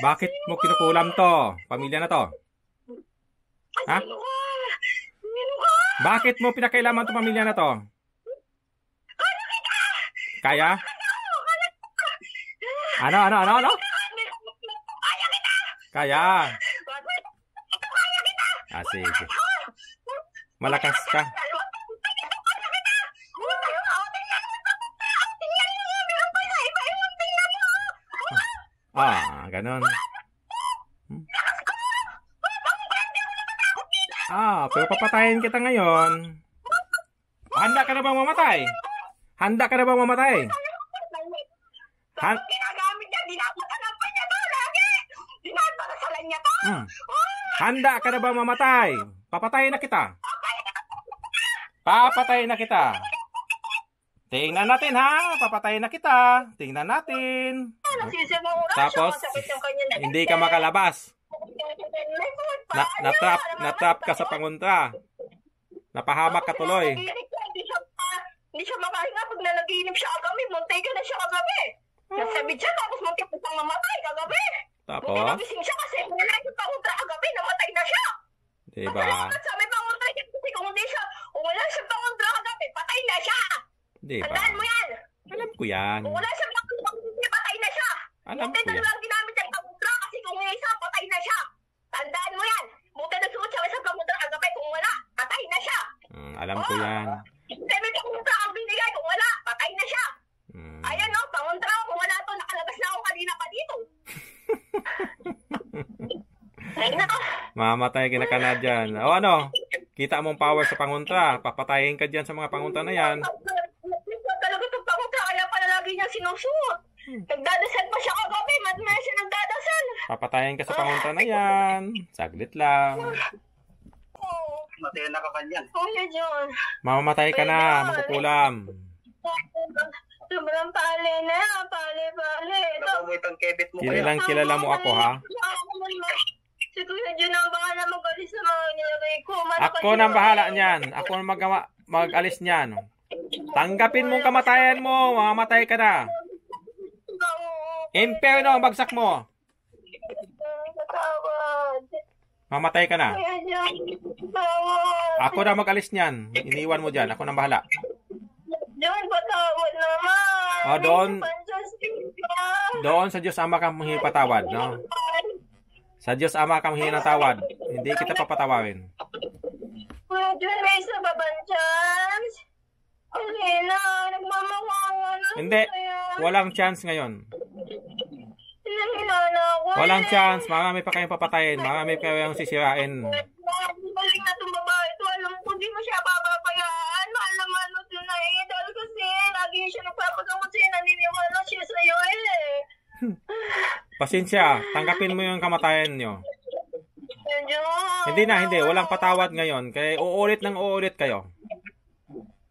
Bakit mo kinukulam to? Pamilya na to. Ha? Bakit mo pinakailaman to pamilya na to? Kaya? Ano? Kaya. Ah, sige. Malakas ka. Ah, ganon. Ah, pero papatayin kita ngayon. Handa ka na bang mamatay? Handa ka na bang mamatay? Ginagamit niya, dinapatanapan niya to lagi. Dinapatasalan niya to. Handa ka na bang mamatay? Papatayin na kita. Papatayin na kita. Tingnan natin ha. Papatayin na kita. Tingnan natin. Tapos, hindi ka makalabas. Na-trap ka sa panguntra. Napahamak ka tuloy. Hindi siya makahinga pag nalaginip siya kagabi. Muntay ka na siya kagabi. Nasabit siya tapos muntik po pang mamatay kagabi. Tapos? Muntik nagising siya kasi wala yung panguntra kagabi. Namatay na siya. Diba? Sabi panguntra niya kasi kung hindi siya, kung wala siyang panguntra kagabi, patay na siya. Diba? Tandaan mo yan. Alam ko yan. Kung wala siyang panguntra kagabi, patay na siya. Alam ko yan. lang ginamit ang panguntra kasi kung may isa, patay na siya. Tandaan mo yan. Buti nagsuot siya sa panguntra kagabi. Kung wala, patay na siya. Alam ko yan. Sabi panguntra ang binigay. Kung wala, patay na siya. Ayan no, panguntra. Kung wala to, nakalabas na ako kanina pa dito. Ayun na. Mamatay ka na ka na dyan. O ano? Kita mong power sa panguntra. Papatayin ka dyan sa mga panguntra na yan. Talaga itong panguntra. Kaya pala lagi niya sinusuot. Nagdadasal pa siya kagabi. Madmaya siya nagdadasal. Papatayin ka sa panguntra na yan. Saglit lang. Matay na ka kanyan. Kuya John. Mamamatay ka na. Makukulam. Sobrang pali na. Pali. Nakamoy itang kebit mo kaya. Kilala mo ako ha. Si Kuya John ang bahala mag-alis sa mga nilagay ko. Ako nang bahala niyan. Ako nang mag-alis niyan. Tanggapin mong kamatayan mo. Mamamatay ka na. Imperno ang bagsak mo. Mamatay ka na. Ako na mag-alis niyan. Iniwan mo dyan. Ako nang bahala. John, patawad naman. O, doon sa Diyos Ama kang manghingi patawad, no? Sa Diyos Ama kang manghingi ng tawad. Hindi kita papatawarin. Kuya John, may isa ba bang chance? Okay na, nagmamawawa na. Hindi. Walang chance ngayon. Hinahina ako. Walang chance. Marami pa kayong papatayin. Marami pa kayong sisirain. Balik na itong babae ito. Alam ko, di mo siya papapayaan. Mahal naman mo ito na eh. Dahil kasi, lagi siya nagpapagamot sa'yo. Naniniwala siya sa'yo eh. Pasensya. Tanggapin mo yung kamatayan nyo. Hindi. Walang patawad ngayon. Kaya uulit kayo.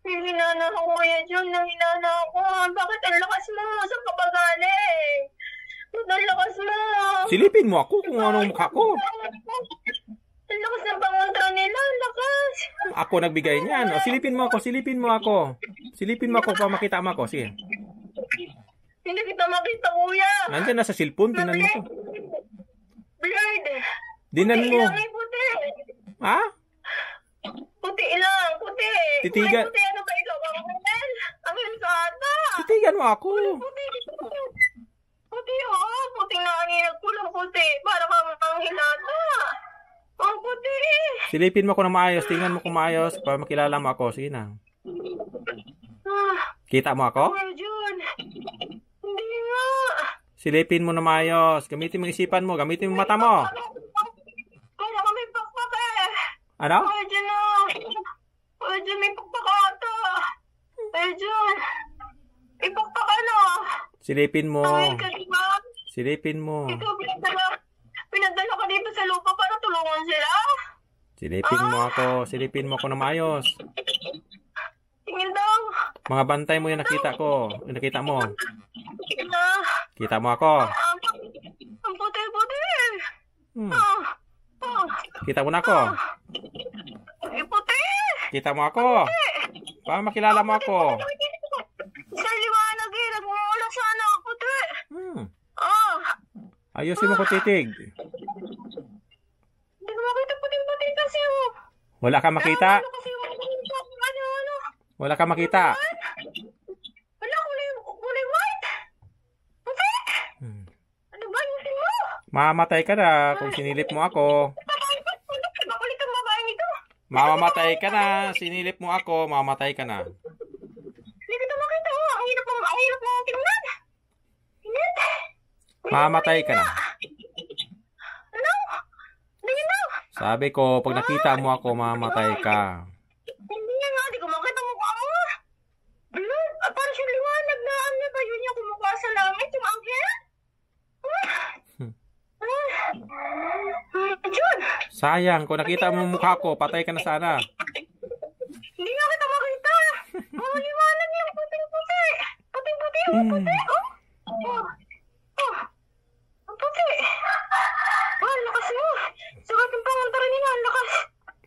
Hinana ako, Kuya John. Nanginana ako. Bakit ang lakas mo? Saan ka ba galing? Ang lakas mo. Silipin mo ako kung anong mukha ko. Ang lakas ng pangontra nila. Ang lakas. Ako nagbigay niyan. O, silipin mo ako. Silipin mo ako para makita mo ako. Sige. Hindi kita makita, Kuya. Nandiyan na sa cellphone. Tinan mo ko. Blurred. Dinan mo. Puti lang eh, puti. Ha? Puti lang, puti. Titigan. Puti, ano ba ikaw? Ang hilsata. Titigan mo ako. Puti. Puti, oh. Puti na kanina. Kulang puti. Para kang ang hilata. Ang puti. Silipin mo ako na maayos. Tingnan mo kung maayos para makilala mo ako. Sige na. Kita mo ako? Jun. Hindi nga. Silipin mo na maayos. Gamitin mo isipan mo. Gamitin mo mata mo. Kaya kami pakpak eh. Ano? Kuya Jun oh. Kuya Jun, may pakpak ata. Kuya Jun. Ipakpak ano? Silipin mo. Tawid ka diba? Silipin mo. Ikaw pinadala ka dito sa lupa para tulungan sila? Silipin mo ako na maayos. Tingin daw. Mga bantay mo yung nakita ko. Yung nakita mo. Na. Kita mo ako. Ang puti-puti. Kita mo na ako. Puti. Kita mo ako. Para makilala mo ako. Sa liwanag eh. Nagmumula sana ako puti. Ayusin mo ko titig. Hindi ko makita puting-puti kasi oh. Wala ka makita? Ano kasi ano? Wala ka makita? Wala, kulay white. Puti. Ano ba yung mo? Mamamatay ka na kung sinilip mo ako. Makulit ang babae nito. Mamamatay ka na. Sinilip mo ako, mamamatay ka na. Hindi kita makita oh. Ang hirap mo tingnan. Init. Mamamatay ka na. Ano? Hindi na. Sabi ko, pag nakita mo ako, mamamatay ka. Hindi nga, di ko makita mukha mo. Blood, parang siyang liwanag na ano ba yun yung kumukha sa langit, yung anghel? Jun! Sayang, kung nakita mo mukha ko, patay ka na sana. Hindi nga kita makita. Mga liwanag yung puting-puti. Puting-puti yung puti. Ang puti. Ang lakas mo. Sakit yung pangunta rin niya, ang lakas.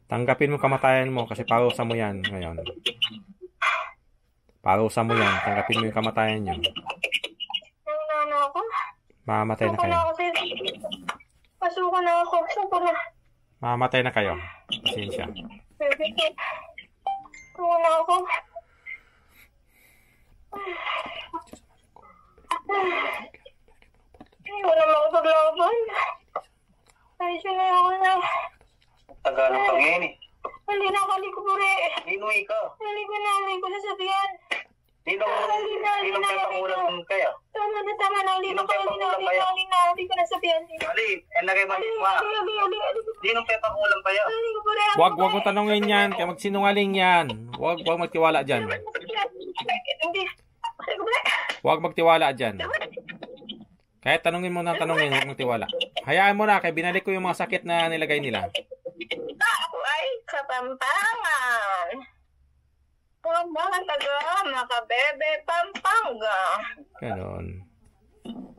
Tanggapin mo kamatayan mo kasi parusa mo yan ngayon. Parusa mo yan. Tanggapin mo yung kamatayan nyo. Nanginana ako. Mamamatay na Suko kayo. na ako sa'yo. Pasuko na ako. Suko na. Mamamatay na kayo. Pasensya. Suko na ako. Ay, wala makapaglaban. Ay, sinay ako na. Tagalog pag ngayon eh. Hindi na kaliko po rin. Nino ikaw? Hindi ko nasabihan. Ninong pepakulang kaya? Tama na. Hindi ko nasabihan. Ali, en lagay mo yung mga. Ninong pepakulang kaya? Wag mo tanongin yan. Kaya magsinungaling yan. Wag magtiwala dyan. Wag magtiwala dyan. Kahit tanongin mo ng tanongin, huwag magtiwala. Hayaan mo na, kaya binalik ko yung mga sakit na nilagay nila. Ako ay Kapampangan. Mga taga, makabebe, Pampanga. Ganon.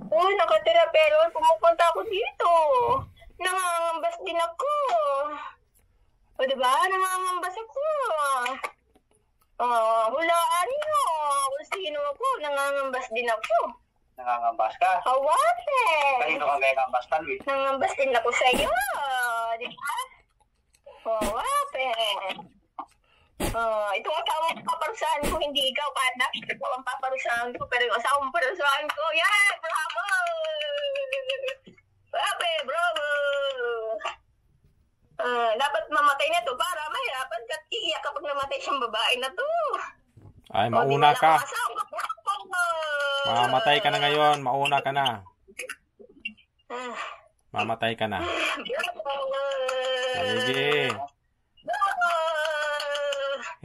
Uy, nakatira pero pumupunta ako dito. Nangangambas din ako. O diba? Nangangambas ako. Hulaan nyo. Kung sino ako, nangangambas din ako. Nangangambas ka? Hawate. Kanino ka kaya ngambas tanwit? Nangangambas din ako sa'yo. Diba? Hawate. Ito ang tawang paparusahan ko, hindi ikaw, Kada. Ito ang paparusahan ko, pero yung asawang paparusahan ko, yeah, bravo! Bravo! Dapat mamatay na to para mahirapan ka at iiyak kapag namatay siyang babae na to. Ay, mauna ka. Mamatay ka na ngayon, mauna ka na. Mamatay ka na. Sige.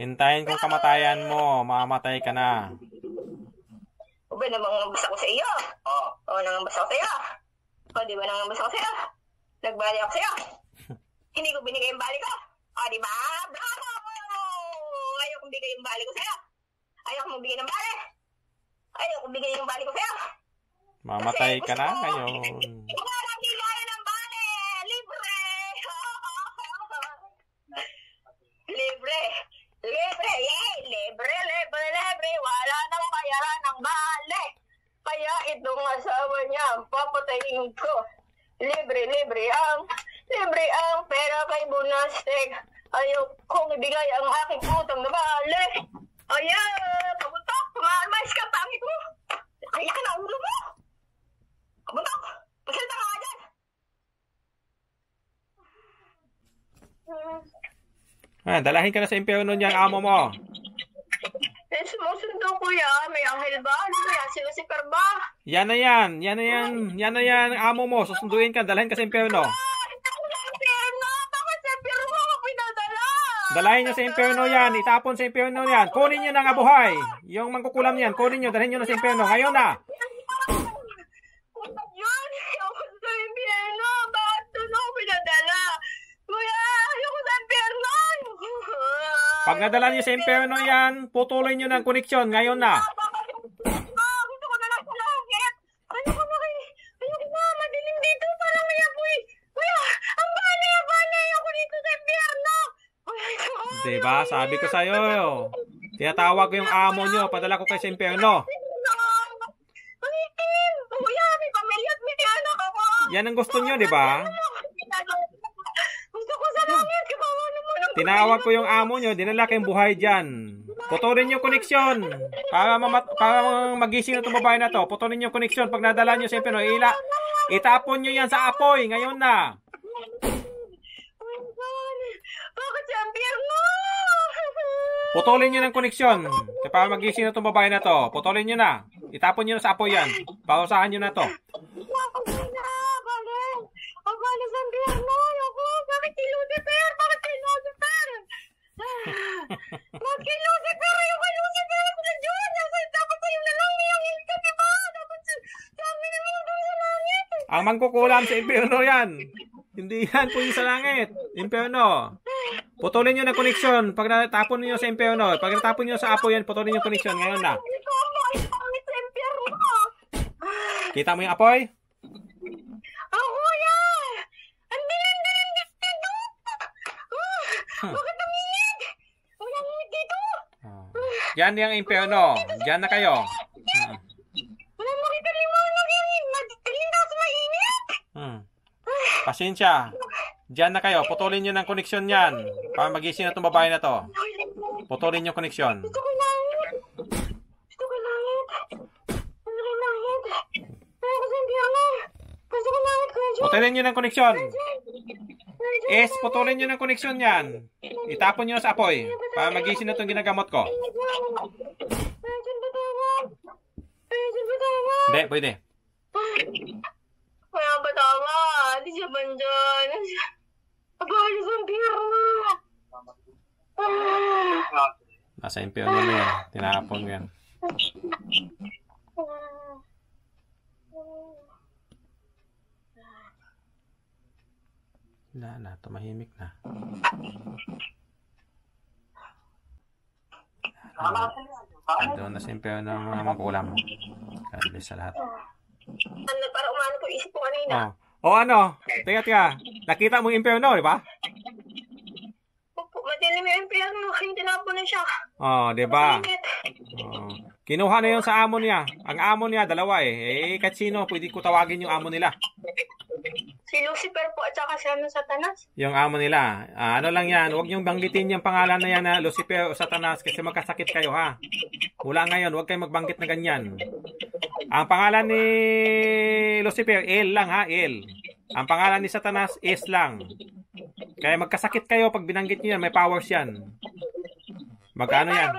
Hintayin kong kamatayan mo, mamatay ka na. O ba, nangangambas ako sa iyo? Oo, nangangambas ako sa iyo. O, di ba nangangambas ako sa iyo? Nagbali ako sa iyo. Hindi ko binigay yung bali ko. O, di ba? Bravo! Ayaw kong bigay yung bali ko sa iyo. Ayaw kong bigay ng bali. Ayaw kong bigay yung bali ko sa iyo. Mamatay ka na ngayon. Walang bigay ng bali! Libre! Libre! Yay! Libre! Wala nang bayaran ng bali. Kaya itong asawa niya, papatayin ko. Libre ang pera kay Bonastek. Ayaw kong ibigay ang aking utang na bali. Ayan! Kabuntok! Tumalmais ka, pangit mo! Kaya ka na ulo mo! Kabuntok! Pasalita ka dyan! Dalahin ka na sa impyerno niyang amo mo. Sumusundo kuya, may anghel ba? Ano ba yan? Si Lucifer ba? Yan na yan, amo mo. Susunduin ka, dalahin ka sa impyerno. Ito ko sa impyerno! Bakit sa impyerno mo pinadala? Dalahin niyo sa impyerno yan, itapon sa impyerno yan. Kunin niyo na nga buhay. Yung mangkukulam niyan, kunin niyo, dalhin niyo na sa impyerno. Ngayon na. Yun! Ayoko sa impyerno! Bakit doon ako pinadala? Kuya, ayoko sa impyerno! Pag nadala niyo sa impyerno yan, putuloy niyo ng koneksyon. Ngayon na. Gusto ko na lang sa langit! Ayoko na, madilim dito. Parang may apoy. Kuya, ang bali! Ayoko dito sa impyerno! Diba? Sabi ko sa'yo. Tinatawag ko yung amo nyo. Padala ko kayo sa impyerno. Kuya, may pamilya at may anak ako. Yan ang gusto nyo, di ba? Gusto ko sa langit. Kawawa naman. Tinawag ko yung amo nyo, dinala kayong buhay dyan. Putulin yung koneksyon. Para magising na itong babae na to. Putulin yung koneksyon. Pag nadala nyo sa impyerno, itapon nyo yan sa apoy. Ngayon na. Bakit sa impyerno? Putulin nyo ng koneksyon. Para magising na itong babae na to. Putulin nyo na. Itapon nyo na sa apoy yan. Pausahan nyo na to. Bakit sa impyerno? Bakit si Lucifer? Bakit si Lucifer? Bakit si Lucifer? Yung kay Lucifer ako na Diyos. Dapat sa'yo na lang yung ilka, diba? Dapat sa amin naman doon sa langit. Ang mangkukulam sa impyerno yan. Hindi yan po yung sa langit. Impyerno. Putulin nyo ng koneksyon. Pag natapon nyo sa impyerno, pag natapon nyo sa apoy yan, putulin yung koneksyon. Ngayon na. Kita mo yung apoy? Ako yan! Ang dilim-dilim dito! Bakit ang init? Walang init dito! Yan yung impyerno. Diyan na kayo. Walang makita liwanag yan. Madilim sa mainit! Pasensya. Diyan na kayo. Putulin nyo ng koneksyon yan. Para magising na itong babae na to. Putulin yung koneksyon. Gusto ko langit! Gusto ko langit! Gusto ko langit! Gusto ko langit! Gusto ko langit, Kuya John! Putulin nyo ng koneksyon. Putulin nyo ng koneksyon yan. Itapon nyo sa apoy. Para magising na itong ginagamot ko. Hindi, pwede. Kaya ba tama? Di siya bandyan. Abay, sa impyerno. Nasa impyerno na yan. Tinapon yan. Wala na. Tumahimik na. Doon na sa impyerno ng mga magkulam. God bless sa lahat. Para umano po isip ko kanina. O ano? Teka. Nakita mo yung impyerno, di ba? Madilim yung impyerno. Kaya tinapon na siya. Di ba? Kinuha na yun sa amo niya. Ang amo niya, dalawa eh. Kahit sino, pwede ko tawagin yung amo nila. Si Lucifer po at saka si Satanas. Yung amo nila. Ano lang yan, huwag niyong banggitin yung pangalan na yan na Lucifer o Satanas kasi magkasakit kayo ha. Mula ngayon, huwag kayong magbanggit na ganyan. Ang pangalan ni Lucifer, El lang ha, El. Ang pangalan ni Satanas, Es lang. Kaya magkasakit kayo pag binanggit niyo yan, may powers yan. Magkano yan?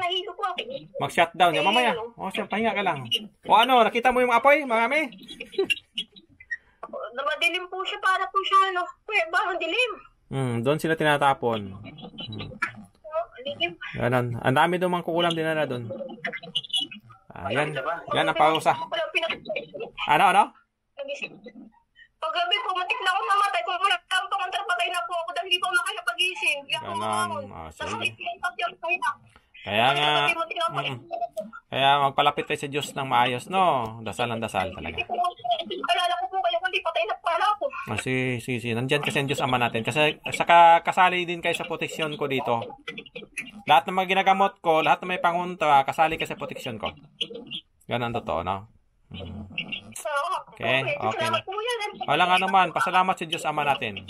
Mag-shutdown yan. Mamaya. Siya, pahinga ka lang. O ano, nakita mo yung apoy? Marami? Madilim po siya, para po siya, parang dilim. Doon sila tinatapon. Dilim. Ganon. Ang dami doon mga kukulam din na doon. Yan ang pausa. Ano? Paggabi po, matik na ako namatay. Kung wala kang pangontrapatay na po ako dahil hindi po makakapag-ising. Ganon. Sige. Kaya magpalapit tayo sa Diyos ng maayos, no? Dasal ng dasal talaga. Alala ko po kayo, kundi patay na pala ako. Sige. Nandyan kasi ang Diyos Ama natin. Kasi saka kasali din kayo sa proteksyon ko dito. Lahat ng mga ginagamot ko, lahat ng may pangunta, kasali ka sa proteksyon ko. Ganon totoo, no? Okay. Wala nga naman. Pasalamat sa Diyos Ama natin.